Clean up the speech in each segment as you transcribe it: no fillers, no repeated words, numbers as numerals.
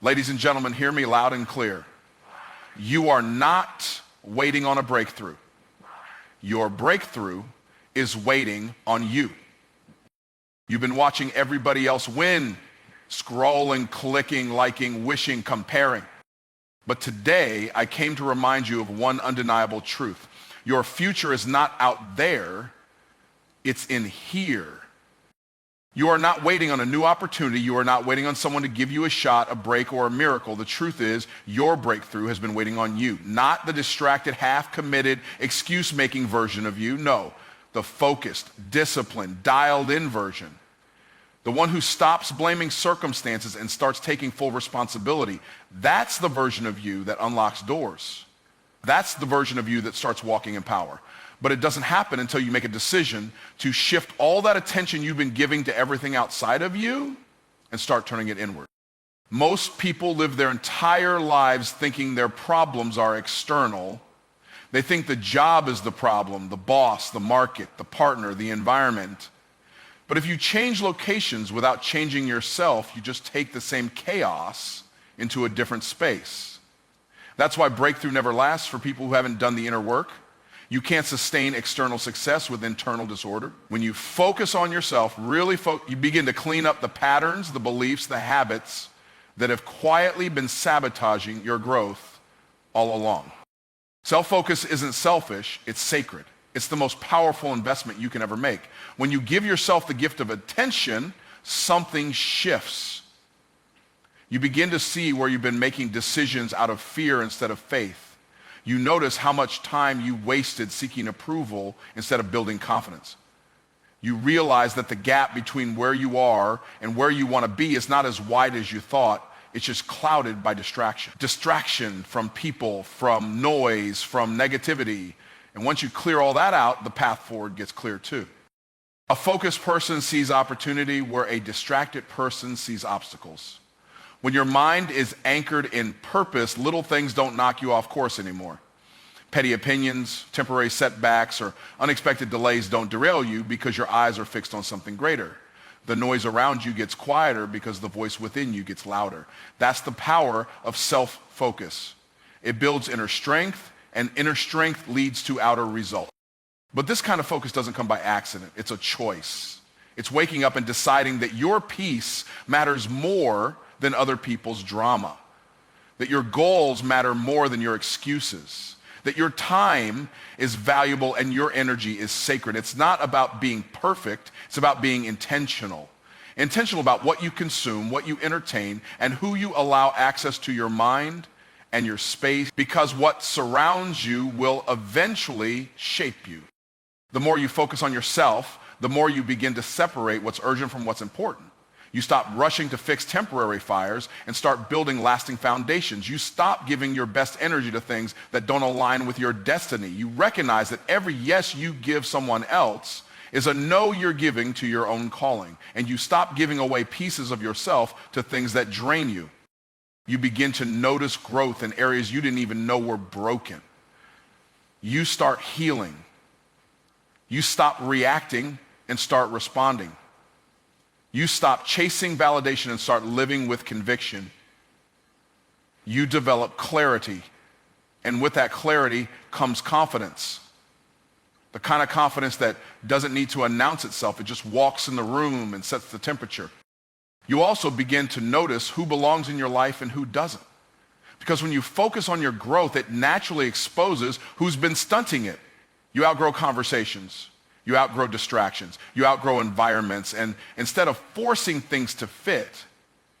Ladies and gentlemen, hear me loud and clear. You are not waiting on a breakthrough. Your breakthrough is waiting on you. You've been watching everybody else win, scrolling, clicking, liking, wishing, comparing. But today, I came to remind you of one undeniable truth. Your future is not out there, it's in here. You are not waiting on a new opportunity. You are not waiting on someone to give you a shot, a break, or a miracle. The truth is, your breakthrough has been waiting on you, not the distracted, half-committed, excuse-making version of you. No, the focused, disciplined, dialed-in version. The one who stops blaming circumstances and starts taking full responsibility. That's the version of you that unlocks doors. That's the version of you that starts walking in power. But it doesn't happen until you make a decision to shift all that attention you've been giving to everything outside of you and start turning it inward. Most people live their entire lives thinking their problems are external. They think the job is the problem, the boss, the market, the partner, the environment. But if you change locations without changing yourself, you just take the same chaos into a different space. That's why breakthrough never lasts for people who haven't done the inner work. You can't sustain external success with internal disorder. When you focus on yourself, you begin to clean up the patterns, the beliefs, the habits that have quietly been sabotaging your growth all along. Self-focus isn't selfish, it's sacred. It's the most powerful investment you can ever make. When you give yourself the gift of attention, something shifts. You begin to see where you've been making decisions out of fear instead of faith. You notice how much time you wasted seeking approval instead of building confidence. You realize that the gap between where you are and where you want to be is not as wide as you thought. It's just clouded by distraction. Distraction from people, from noise, from negativity. And once you clear all that out, the path forward gets clear too. A focused person sees opportunity where a distracted person sees obstacles. When your mind is anchored in purpose, little things don't knock you off course anymore. Petty opinions, temporary setbacks, or unexpected delays don't derail you because your eyes are fixed on something greater. The noise around you gets quieter because the voice within you gets louder. That's the power of self-focus. It builds inner strength, and inner strength leads to outer results. But this kind of focus doesn't come by accident. It's a choice. It's waking up and deciding that your peace matters more than other people's drama, that your goals matter more than your excuses, that your time is valuable and your energy is sacred. It's not about being perfect, it's about being intentional. Intentional about what you consume, what you entertain, and who you allow access to your mind and your space, because what surrounds you will eventually shape you. The more you focus on yourself, the more you begin to separate what's urgent from what's important. You stop rushing to fix temporary fires and start building lasting foundations. You stop giving your best energy to things that don't align with your destiny. You recognize that every yes you give someone else is a no you're giving to your own calling. And you stop giving away pieces of yourself to things that drain you. You begin to notice growth in areas you didn't even know were broken. You start healing. You stop reacting and start responding. You stop chasing validation and start living with conviction. You develop clarity, and with that clarity comes confidence. The kind of confidence that doesn't need to announce itself. It just walks in the room and sets the temperature. You also begin to notice who belongs in your life and who doesn't. Because when you focus on your growth, it naturally exposes who's been stunting it. You outgrow conversations. You outgrow distractions. You outgrow environments. And instead of forcing things to fit,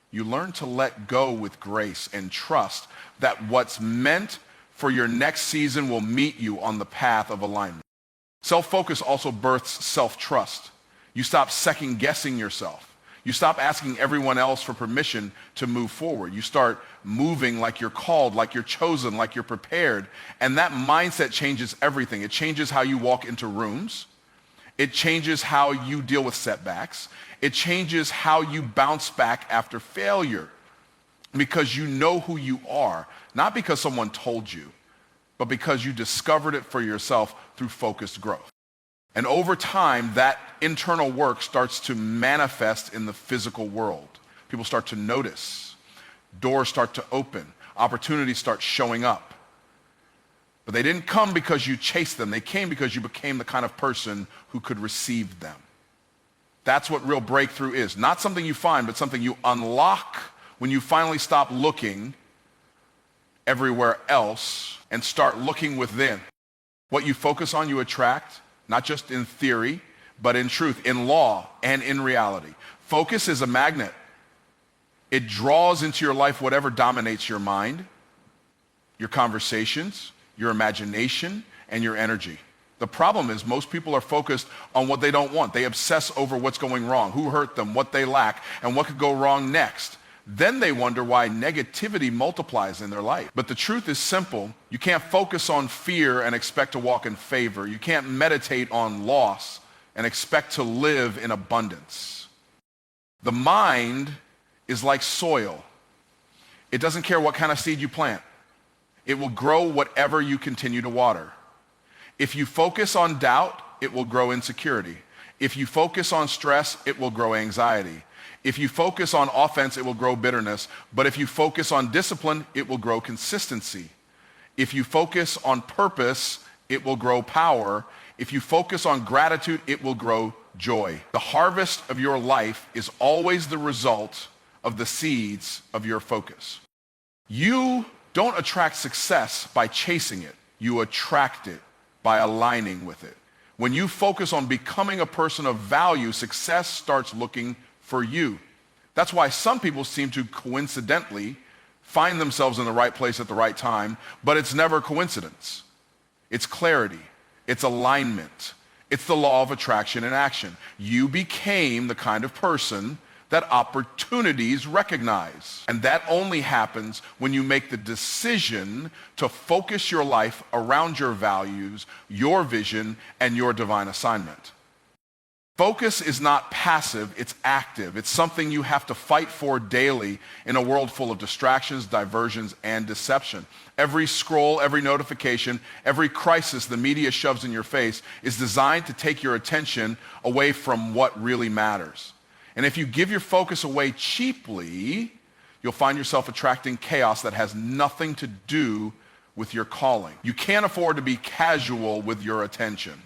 you learn to let go with grace and trust that what's meant for your next season will meet you on the path of alignment. Self-focus also births self-trust. You stop second-guessing yourself. You stop asking everyone else for permission to move forward. You start moving like you're called, like you're chosen, like you're prepared. And that mindset changes everything. It changes how you walk into rooms. It changes how you deal with setbacks. It changes how you bounce back after failure, because you know who you are, not because someone told you, but because you discovered it for yourself through focused growth. And over time, that internal work starts to manifest in the physical world. People start to notice. Doors start to open. Opportunities start showing up. But they didn't come because you chased them. They came because you became the kind of person who could receive them. That's what real breakthrough is. Not something you find, but something you unlock when you finally stop looking everywhere else and start looking within. What you focus on, you attract, not just in theory, but in truth, in law, and in reality. Focus is a magnet. It draws into your life whatever dominates your mind, your conversations, your imagination, and your energy. The problem is most people are focused on what they don't want. They obsess over what's going wrong, who hurt them, what they lack, and what could go wrong next. Then they wonder why negativity multiplies in their life. But the truth is simple. You can't focus on fear and expect to walk in favor. You can't meditate on loss and expect to live in abundance. The mind is like soil. It doesn't care what kind of seed you plant. It will grow whatever you continue to water. If you focus on doubt, it will grow insecurity. If you focus on stress, it will grow anxiety. If you focus on offense, it will grow bitterness. But if you focus on discipline, it will grow consistency. If you focus on purpose, it will grow power. If you focus on gratitude, it will grow joy. The harvest of your life is always the result of the seeds of your focus. You don't attract success by chasing it. You attract it by aligning with it. When you focus on becoming a person of value, success starts looking for you. That's why some people seem to coincidentally find themselves in the right place at the right time, but it's never coincidence. It's clarity. It's alignment. It's the law of attraction in action. You became the kind of person that opportunities recognize. And that only happens when you make the decision to focus your life around your values, your vision, and your divine assignment. Focus is not passive, it's active. It's something you have to fight for daily in a world full of distractions, diversions, and deception. Every scroll, every notification, every crisis the media shoves in your face is designed to take your attention away from what really matters. And if you give your focus away cheaply, you'll find yourself attracting chaos that has nothing to do with your calling. You can't afford to be casual with your attention.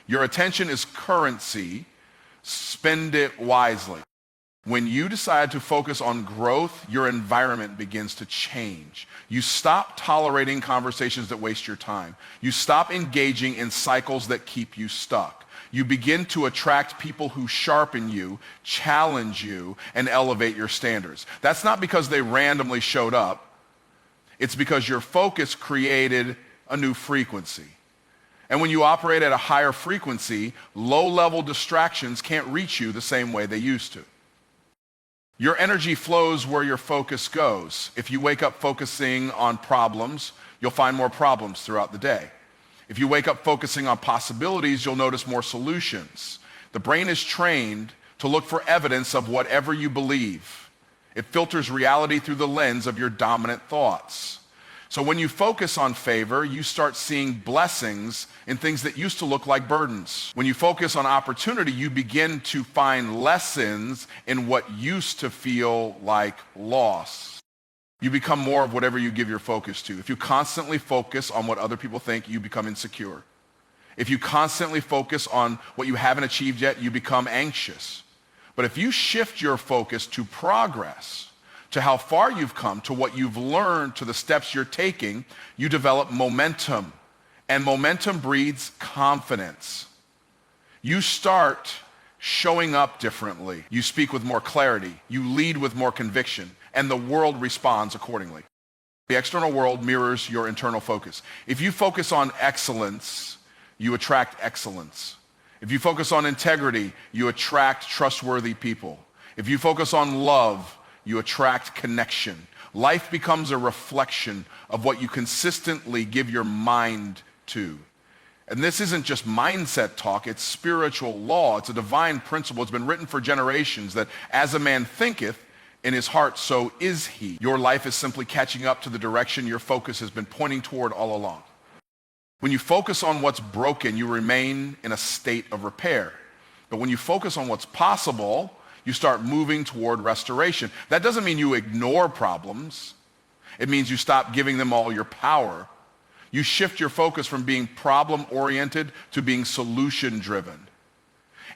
Your attention is currency. Spend it wisely. When you decide to focus on growth, your environment begins to change. You stop tolerating conversations that waste your time. You stop engaging in cycles that keep you stuck. You begin to attract people who sharpen you, challenge you, and elevate your standards. That's not because they randomly showed up. It's because your focus created a new frequency. And when you operate at a higher frequency, low-level distractions can't reach you the same way they used to. Your energy flows where your focus goes. If you wake up focusing on problems, you'll find more problems throughout the day. If you wake up focusing on possibilities, you'll notice more solutions. The brain is trained to look for evidence of whatever you believe. It filters reality through the lens of your dominant thoughts. So when you focus on favor, you start seeing blessings in things that used to look like burdens. When you focus on opportunity, you begin to find lessons in what used to feel like loss. You become more of whatever you give your focus to. If you constantly focus on what other people think, you become insecure. If you constantly focus on what you haven't achieved yet, you become anxious. But if you shift your focus to progress, to how far you've come, to what you've learned, to the steps you're taking, you develop momentum. And momentum breeds confidence. You start showing up differently. You speak with more clarity. You lead with more conviction. And the world responds accordingly. The external world mirrors your internal focus. If you focus on excellence, you attract excellence. If you focus on integrity, you attract trustworthy people. If you focus on love, you attract connection. Life becomes a reflection of what you consistently give your mind to. And this isn't just mindset talk, it's spiritual law. It's a divine principle. It's been written for generations that as a man thinketh in his heart, so is he. Your life is simply catching up to the direction your focus has been pointing toward all along. When you focus on what's broken, you remain in a state of repair. But when you focus on what's possible, you start moving toward restoration. That doesn't mean you ignore problems. It means you stop giving them all your power. You shift your focus from being problem-oriented to being solution-driven.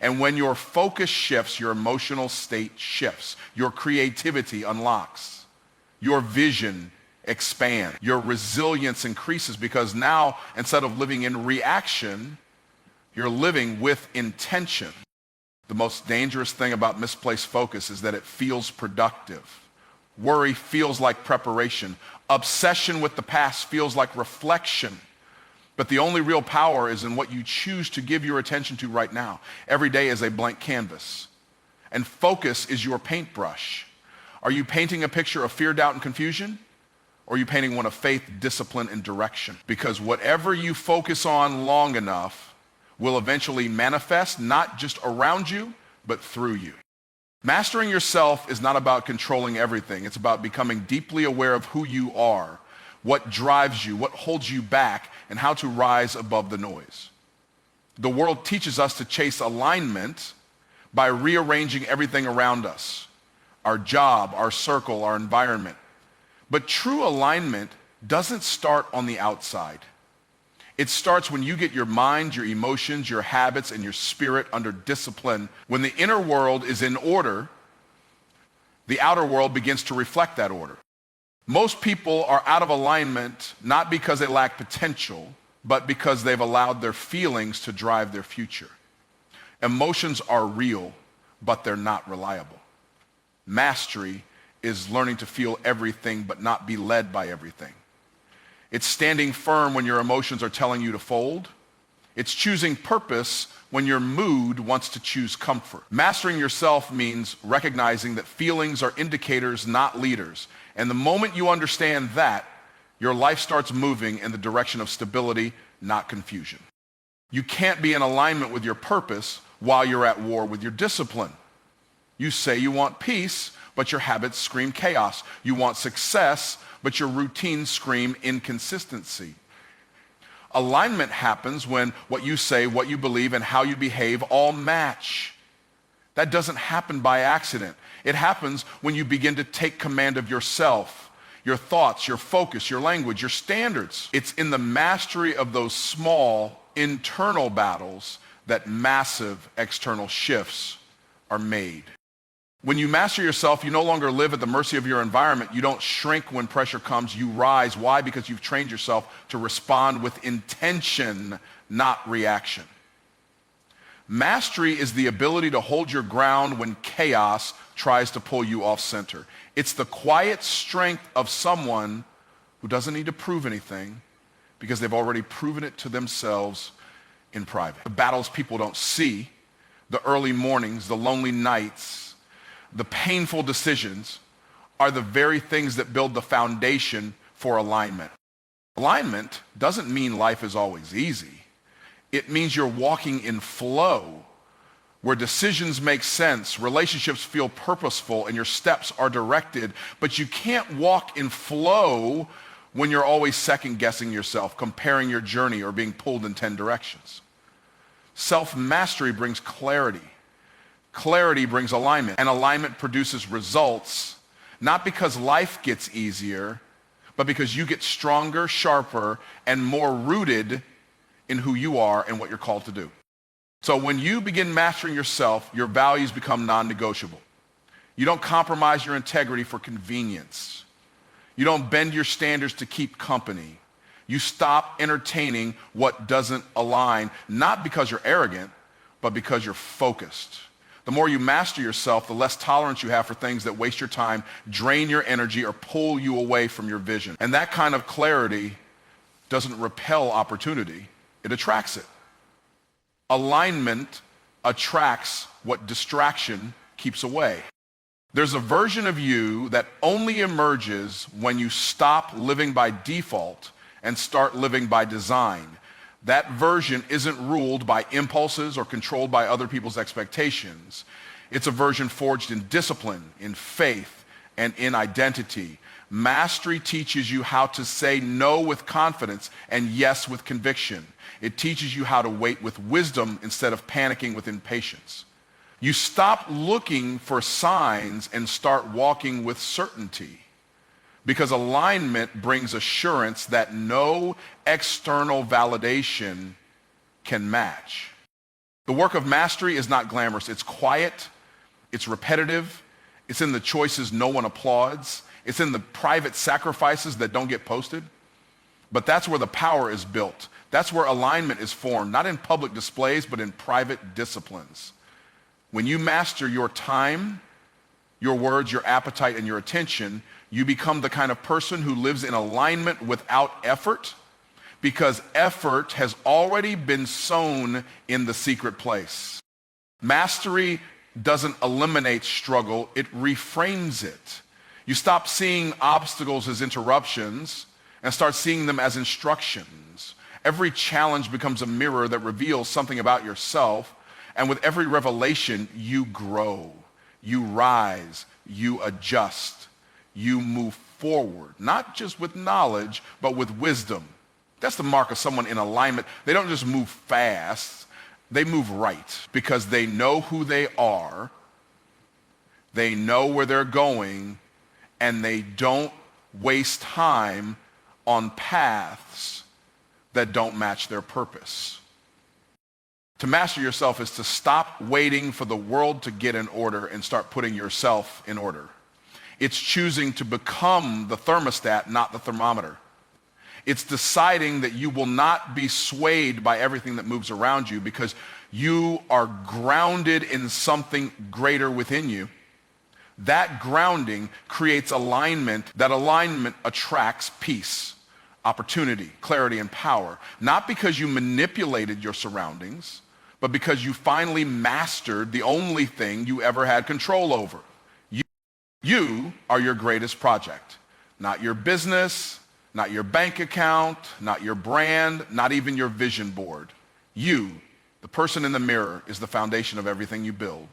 And when your focus shifts, your emotional state shifts. Your creativity unlocks. Your vision expands. Your resilience increases because now, instead of living in reaction, you're living with intention. The most dangerous thing about misplaced focus is that it feels productive. Worry feels like preparation. Obsession with the past feels like reflection. But the only real power is in what you choose to give your attention to right now. Every day is a blank canvas. And focus is your paintbrush. Are you painting a picture of fear, doubt, and confusion? Or are you painting one of faith, discipline, and direction? Because whatever you focus on long enough will eventually manifest, not just around you, but through you. Mastering yourself is not about controlling everything. It's about becoming deeply aware of who you are, what drives you, what holds you back, and how to rise above the noise. The world teaches us to chase alignment by rearranging everything around us, our job, our circle, our environment. But true alignment doesn't start on the outside. It starts when you get your mind, your emotions, your habits, and your spirit under discipline. When the inner world is in order, the outer world begins to reflect that order. Most people are out of alignment not because they lack potential, but because they've allowed their feelings to drive their future. Emotions are real, but they're not reliable. Mastery is learning to feel everything but not be led by everything. It's standing firm when your emotions are telling you to fold. It's choosing purpose when your mood wants to choose comfort. Mastering yourself means recognizing that feelings are indicators, not leaders. And the moment you understand that, your life starts moving in the direction of stability, not confusion. You can't be in alignment with your purpose while you're at war with your discipline. You say you want peace, but your habits scream chaos. You want success, but your routines scream inconsistency. Alignment happens when what you say, what you believe, and how you behave all match. That doesn't happen by accident. It happens when you begin to take command of yourself, your thoughts, your focus, your language, your standards. It's in the mastery of those small internal battles that massive external shifts are made. When you master yourself, you no longer live at the mercy of your environment. You don't shrink when pressure comes. You rise. Why? Because you've trained yourself to respond with intention, not reaction. Mastery is the ability to hold your ground when chaos tries to pull you off center. It's the quiet strength of someone who doesn't need to prove anything because they've already proven it to themselves in private. The battles people don't see, the early mornings, the lonely nights, the painful decisions are the very things that build the foundation for alignment. Alignment doesn't mean life is always easy. It means you're walking in flow, where decisions make sense, relationships feel purposeful, and your steps are directed. But you can't walk in flow when you're always second-guessing yourself, comparing your journey, or being pulled in 10 directions. Self-mastery brings clarity. Clarity brings alignment, and alignment produces results, not because life gets easier, but because you get stronger, sharper, and more rooted in who you are and what you're called to do. So when you begin mastering yourself, your values become non-negotiable. You don't compromise your integrity for convenience. You don't bend your standards to keep company. You stop entertaining what doesn't align, not because you're arrogant, but because you're focused. The more you master yourself, the less tolerance you have for things that waste your time, drain your energy, or pull you away from your vision. And that kind of clarity doesn't repel opportunity, it attracts it. Alignment attracts what distraction keeps away. There's a version of you that only emerges when you stop living by default and start living by design. That version isn't ruled by impulses or controlled by other people's expectations. It's a version forged in discipline, in faith, and in identity. Mastery teaches you how to say no with confidence and yes with conviction. It teaches you how to wait with wisdom instead of panicking with impatience. You stop looking for signs and start walking with certainty, because alignment brings assurance that no external validation can match. The work of mastery is not glamorous. It's quiet, it's repetitive, it's in the choices no one applauds, it's in the private sacrifices that don't get posted. But that's where the power is built. That's where alignment is formed, not in public displays, but in private disciplines. When you master your time, your words, your appetite, and your attention, you become the kind of person who lives in alignment without effort, because effort has already been sown in the secret place. Mastery doesn't eliminate struggle, it reframes it. You stop seeing obstacles as interruptions and start seeing them as instructions. Every challenge becomes a mirror that reveals something about yourself, and with every revelation, you grow, you rise, you adjust, you move forward, not just with knowledge, but with wisdom. That's the mark of someone in alignment. They don't just move fast, they move right, because they know who they are, they know where they're going, and they don't waste time on paths that don't match their purpose. To master yourself is to stop waiting for the world to get in order and start putting yourself in order. It's choosing to become the thermostat, not the thermometer. It's deciding that you will not be swayed by everything that moves around you, because you are grounded in something greater within you. That grounding creates alignment. That alignment attracts peace, opportunity, clarity, and power. Not because you manipulated your surroundings, but because you finally mastered the only thing you ever had control over. You are your greatest project. Not your business, not your bank account, not your brand, not even your vision board. You, the person in the mirror, is the foundation of everything you build,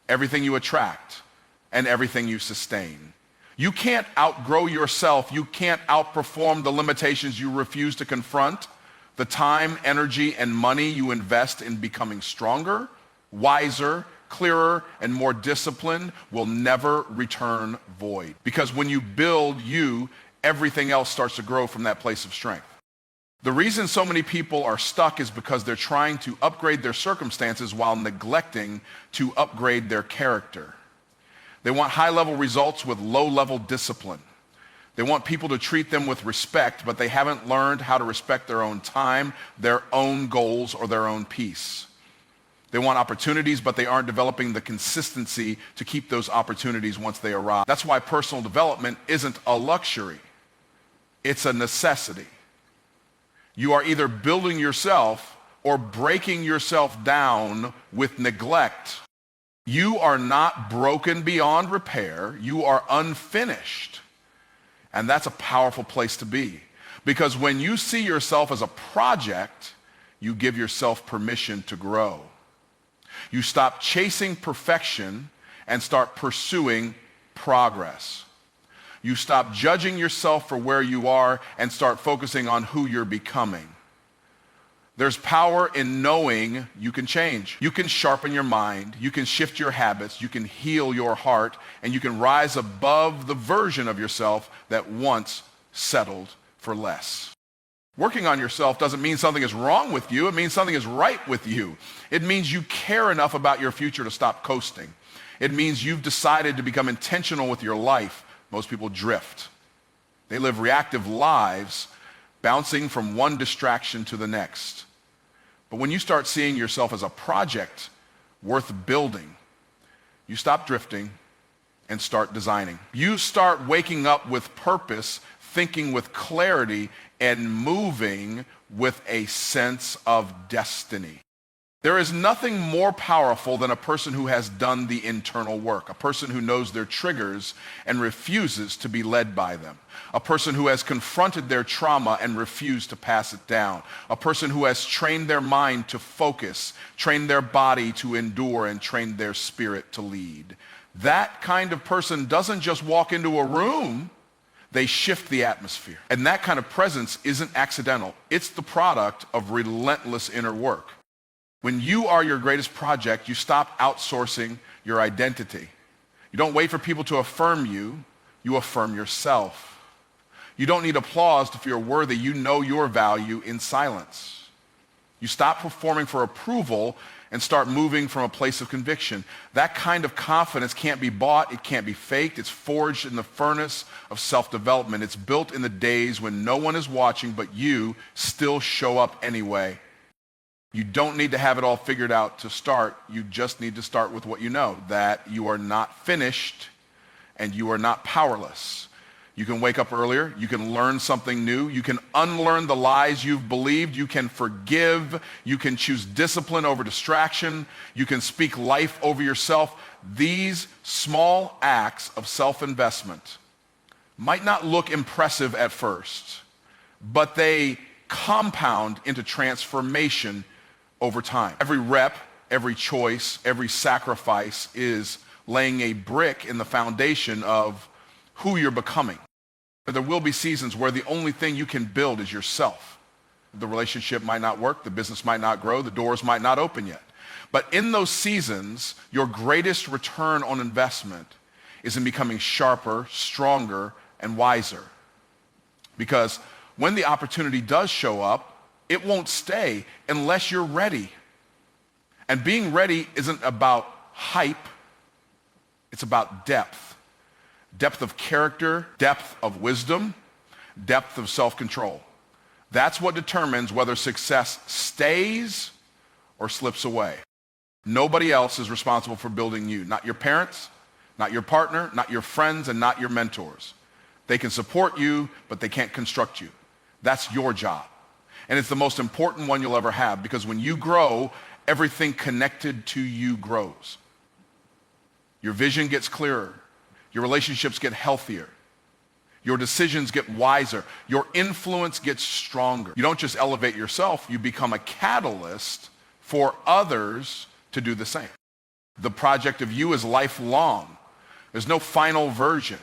everything you attract, and everything you sustain. You can't outgrow yourself. You can't outperform the limitations you refuse to confront. The time, energy, and money you invest in becoming stronger, wiser, clearer, and more disciplined will never return void. Because when you build you, everything else starts to grow from that place of strength. The reason so many people are stuck is because they're trying to upgrade their circumstances while neglecting to upgrade their character. They want high-level results with low-level discipline. They want people to treat them with respect, but they haven't learned how to respect their own time, their own goals, or their own peace. They want opportunities, but they aren't developing the consistency to keep those opportunities once they arrive. That's why personal development isn't a luxury. It's a necessity. You are either building yourself or breaking yourself down with neglect. You are not broken beyond repair. You are unfinished. And that's a powerful place to be. Because when you see yourself as a project, you give yourself permission to grow. You stop chasing perfection and start pursuing progress. You stop judging yourself for where you are and start focusing on who you're becoming. There's power in knowing you can change. You can sharpen your mind, you can shift your habits, you can heal your heart, and you can rise above the version of yourself that once settled for less. Working on yourself doesn't mean something is wrong with you. It means something is right with you. It means you care enough about your future to stop coasting. It means you've decided to become intentional with your life. Most people drift. They live reactive lives, bouncing from one distraction to the next. But when you start seeing yourself as a project worth building, you stop drifting and start designing. You start waking up with purpose, thinking with clarity, and moving with a sense of destiny. There is nothing more powerful than a person who has done the internal work, a person who knows their triggers and refuses to be led by them, a person who has confronted their trauma and refused to pass it down, a person who has trained their mind to focus, trained their body to endure, and trained their spirit to lead. That kind of person doesn't just walk into a room, they shift the atmosphere. And that kind of presence isn't accidental. It's the product of relentless inner work. When you are your greatest project, you stop outsourcing your identity. You don't wait for people to affirm you, you affirm yourself. You don't need applause to feel worthy, you know your value in silence. You stop performing for approval and start moving from a place of conviction. That kind of confidence can't be bought, it can't be faked, it's forged in the furnace of self-development. It's built in the days when no one is watching, but you still show up anyway. You don't need to have it all figured out to start. You just need to start with what you know, that you are not finished and you are not powerless. You can wake up earlier. You can learn something new. You can unlearn the lies you've believed. You can forgive. You can choose discipline over distraction. You can speak life over yourself. These small acts of self-investment might not look impressive at first, but they compound into transformation over time. Every rep, every choice, every sacrifice is laying a brick in the foundation of who you're becoming. But there will be seasons where the only thing you can build is yourself. The relationship might not work, the business might not grow, the doors might not open yet. But in those seasons, your greatest return on investment is in becoming sharper, stronger, and wiser. Because when the opportunity does show up, it won't stay unless you're ready. And being ready isn't about hype, it's about depth. Depth of character, depth of wisdom, depth of self-control. That's what determines whether success stays or slips away. Nobody else is responsible for building you. Not your parents, not your partner, not your friends, and not your mentors. They can support you, but they can't construct you. That's your job. And it's the most important one you'll ever have, because when you grow, everything connected to you grows. Your vision gets clearer. Your relationships get healthier. Your decisions get wiser. Your influence gets stronger. You don't just elevate yourself, you become a catalyst for others to do the same. The project of you is lifelong. There's no final version,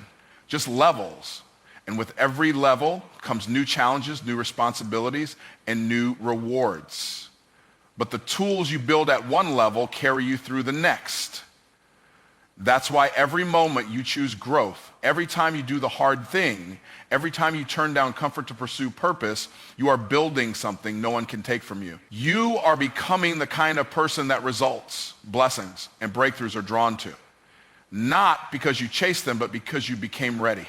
just levels. And with every level comes new challenges, new responsibilities, and new rewards. But the tools you build at one level carry you through the next. That's why every moment you choose growth, every time you do the hard thing, every time you turn down comfort to pursue purpose, you are building something no one can take from you. You are becoming the kind of person that results, blessings, and breakthroughs are drawn to. Not because you chased them, but because you became ready.